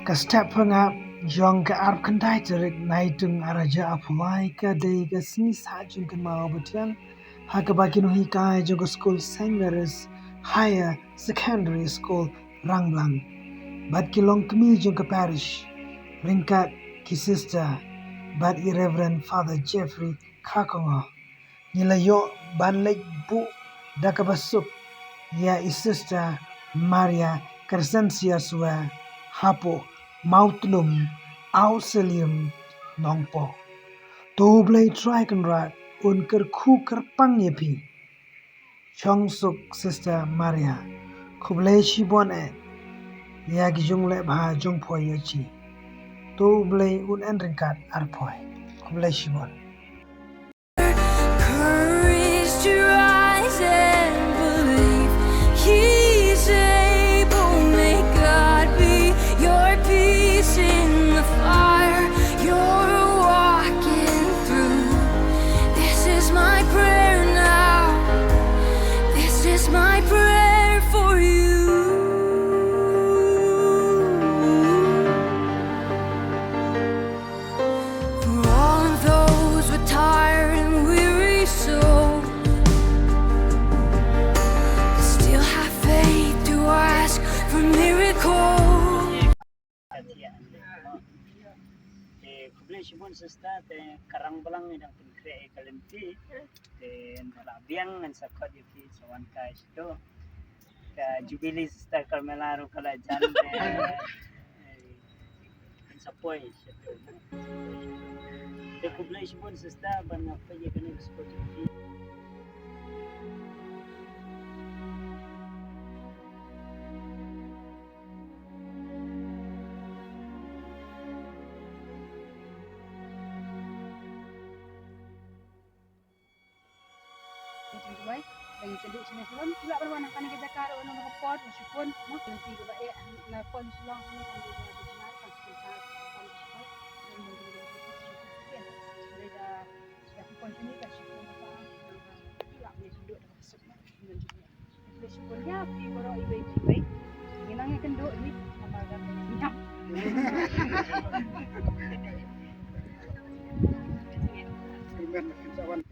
Kastep pengap jong ke arp kendai terik naitung araja apulai ke de ke sini sajung ke mau betian ha ke bagian hui kai jong ke school Saint Mary's Higher Secondary School Rangblang bat kilong kemi jong ke parish ringkat ki sister bat i Reverend Father Jeffrey Kakongo nila yo ban LIGHT-Tbeh da ke basuk ya i sister Maria Crescencia Swer hapo mautlum auselium nongpo to blai try kan rat un ker khu ker pang yepi chong suk sister Maria khublai shibon ya gi jong le bha jong pho ye chi to blai un en ringkat arphoi khublai shibon. Courage to rise and believe He's able. May God be your peace in the fire you're walking through. This is my prayer now. This is my prayer for you. For all of those with tired and weary souls, still have faith to ask for miracles. Kubleishibun sista te karang balang idang pinkre kalempi te biang ngan sakot yuki sawan kai sto ka jubilee sista karmelaro kala jan te sapoi sto te kubleishibun sista ban apa ye kene skot yuki Baik, bagi kedua sini sebelum pula berwarna kan ke Jakarta warna report meskipun mau nanti ke baik na pon sulang ni kan dia ada jenar kan kita kan dan mungkin sudah sudah pon sini kan sudah apa pula ni duduk dalam sebab dengan juga syukurnya pi boro ibu baik nginangnya kenduk ni nama kan nyam Terima kasih.